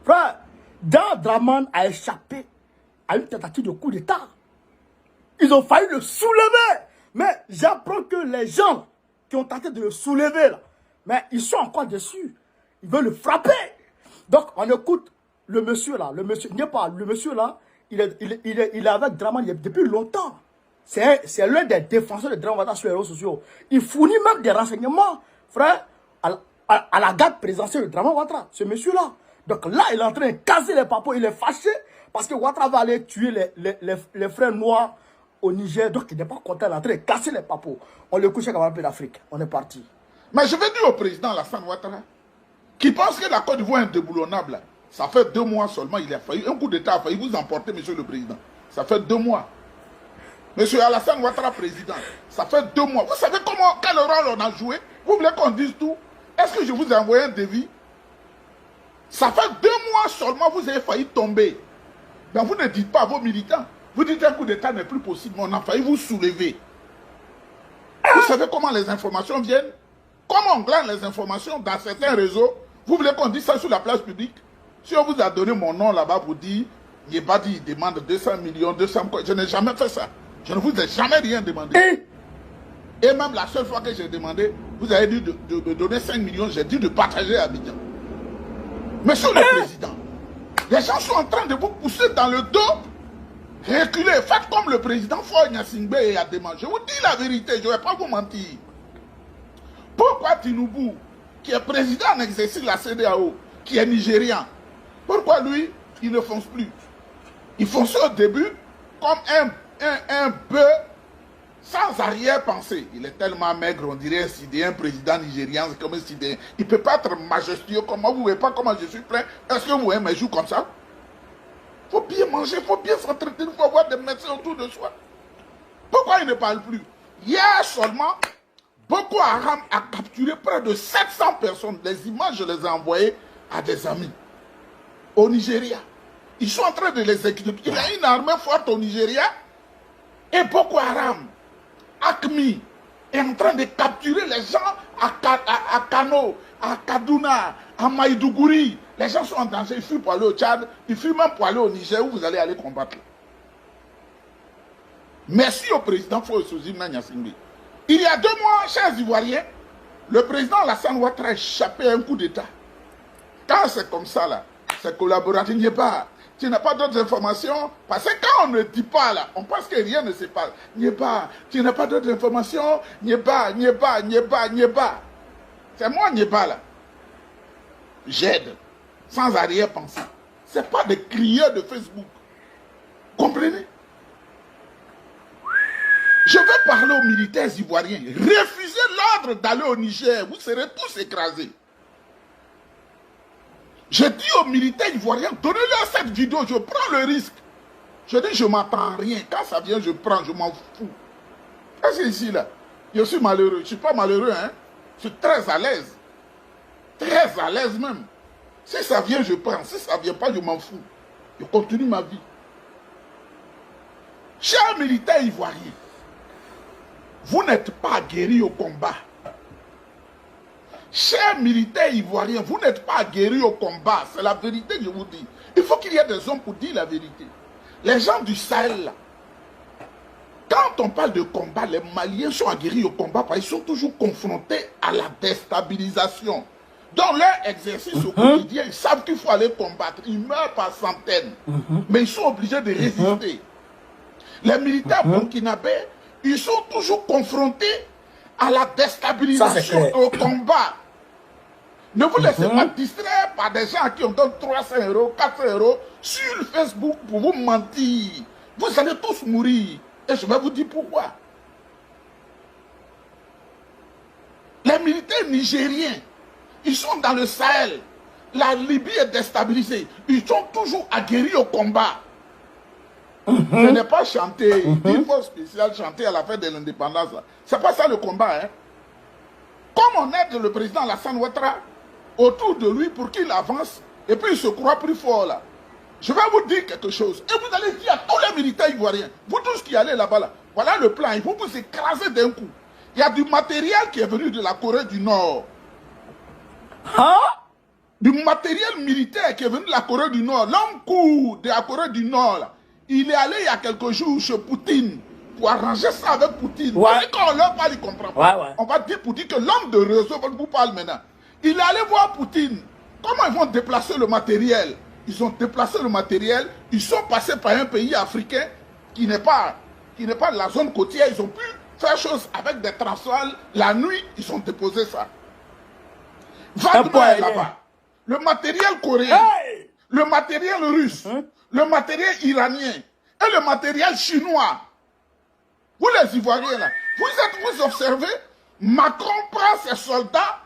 Frère, Draman a échappé à une tentative de coup d'État. Ils ont failli le soulever. Mais j'apprends que les gens qui ont tenté de le soulever, là, mais ils sont encore dessus. Ils veulent le frapper. Donc, on écoute le monsieur là. Le monsieur là, il est avec Draman depuis longtemps. C'est l'un des défenseurs de Draman Ouattara sur les réseaux sociaux. Il fournit même des renseignements, frère, à la garde présidentielle de Draman Ouattara, ce monsieur-là. Donc là, il est en train de casser les papos. Il est fâché parce que Ouattara va aller tuer les frères noirs au Niger. Donc il n'est pas content. Il est en train de casser les papos. On le couche comme un peu d'Afrique. On est parti. Mais je vais dire au président Alassane Ouattara, qui pense que la Côte d'Ivoire est indéboulonnable. Ça fait 2 mois seulement, il a failli. Un coup d'État a failli vous emporter, monsieur le président. Ça fait 2 mois. Monsieur Alassane Ouattara, président, ça fait 2 mois. Vous savez quel rôle on a joué? Vous voulez qu'on dise tout? Est-ce que je vous ai envoyé un devis? Ça fait 2 mois seulement, vous avez failli tomber. Mais vous ne dites pas à vos militants. Vous dites qu'un coup d'État n'est plus possible, mais on a failli vous soulever. Vous savez comment les informations viennent? Comment on glane les informations dans certains réseaux? Vous voulez qu'on dise ça sur la place publique? Si on vous a donné mon nom là-bas pour dire, Yebadi demande 200 millions, 200 quoi, je n'ai jamais fait ça. Je ne vous ai jamais rien demandé. Et même la seule fois que j'ai demandé, vous avez dit de me donner 5 millions, j'ai dit de partager à Abidjan. Monsieur le Président, les gens sont en train de vous pousser dans le dos. Reculez, faites comme le président Faure Gnassingbé et Adema. Je vous dis la vérité, je ne vais pas vous mentir. Pourquoi Tinubu, qui est président en exercice de la CEDEAO, qui est nigérian, pourquoi lui, il ne fonce plus? Il fonçait au début comme un bœuf sans arrière-pensée. Il est tellement maigre, on dirait un sidéen, président nigérian, c'est comme un sidéen. Il ne peut pas être majestueux comme moi. Vous ne voyez pas comment je suis plein. Est-ce que vous voyez mes joues comme ça? Il faut bien manger, il faut bien s'entretenir, il faut avoir des médecins autour de soi. Pourquoi il ne parle plus? Hier seulement, Boko Haram a capturé près de 700 personnes. Les images, je les ai envoyées à des amis au Nigeria. Ils sont en train de les exécuter. Il y a une armée forte au Nigeria et Boko Haram, ACMI, est en train de capturer les gens à Kano, à Kaduna, à Maïdougouri. Les gens sont en danger, ils fuient pour aller au Tchad, ils fuient même pour aller au Niger où vous allez aller combattre. Merci au président Faure Gnassingbé. Il y a 2 mois, chers Ivoiriens, le président Alassane Ouattara a échappé à un coup d'État. Quand c'est comme ça, là, c'est collaboratif, n'y est pas. Tu n'as pas d'autres informations. Parce que quand on ne dit pas, là, on pense que rien ne se passe. N'y est pas. Tu n'as pas d'autres informations. N'y est pas, n'y est pas, n'y est pas, n'y est pas. C'est moi, n'y est pas, là. J'aide. Sans arrière-pensée. Ce n'est pas des crieurs de Facebook. Comprenez? Je vais parler aux militaires ivoiriens. Refusez l'ordre d'aller au Niger. Vous serez tous écrasés. Je dis aux militaires ivoiriens, donnez-leur cette vidéo, je prends le risque. Je dis, je ne m'attends à rien. Quand ça vient, je prends, je m'en fous. Qu'est-ce que c'est ici, là? Je suis malheureux. Je ne suis pas malheureux, hein. Je suis très à l'aise. Très à l'aise même. Si ça vient, je prends. Si ça ne vient pas, je m'en fous. Je continue ma vie. Chers militaires ivoiriens, vous n'êtes pas guéris au combat. Chers militaires ivoiriens, vous n'êtes pas guéris au combat. C'est la vérité que je vous dis. Il faut qu'il y ait des hommes pour dire la vérité. Les gens du Sahel, là, quand on parle de combat, les Maliens sont aguerris au combat parce qu'ils sont toujours confrontés à la déstabilisation. Dans leur exercice au quotidien, ils savent qu'il faut aller combattre. Ils meurent par centaines. Mais ils sont obligés de résister. Les militaires burkinabés, ils sont toujours confrontés à la déstabilisation au combat. Ne vous laissez pas distraire par des gens qui ont donné 300 €, 400 € sur le Facebook pour vous mentir. Vous allez tous mourir. Et je vais vous dire pourquoi. Les militaires nigériens, ils sont dans le Sahel. La Libye est déstabilisée. Ils sont toujours aguerris au combat. Ce n'est pas chanter. Il faut spécial chanter à la fête de l'indépendance. Ce n'est pas ça le combat. Hein? Comme on aide le président Alassane Ouattara autour de lui pour qu'il avance et puis il se croit plus fort là. Je vais vous dire quelque chose. Et vous allez dire à tous les militaires ivoiriens, vous tous qui allez là-bas, là, voilà le plan. Il faut vous écraser d'un coup. Il y a du matériel qui est venu de la Corée du Nord. Hein? du matériel militaire qui est venu de la Corée du Nord. L'homme court de la Corée du Nord, là, il est allé il y a quelques jours chez Poutine pour arranger ça avec Poutine. Ouais. Et quand on leur parle, ils ne comprennent pas. Ouais. On va dire Poutine que l'homme de réseau vous parle maintenant. Il est allé voir Poutine. Comment ils vont déplacer le matériel? Ils ont déplacé le matériel. Ils sont passés par un pays africain qui n'est pas de la zone côtière. Ils ont pu faire chose avec des transvaals. La nuit, ils ont déposé ça. Wagner est là-bas. Le matériel coréen, Hey! le matériel russe, le matériel iranien et le matériel chinois. Vous les Ivoiriens là, vous observez, Macron prend ses soldats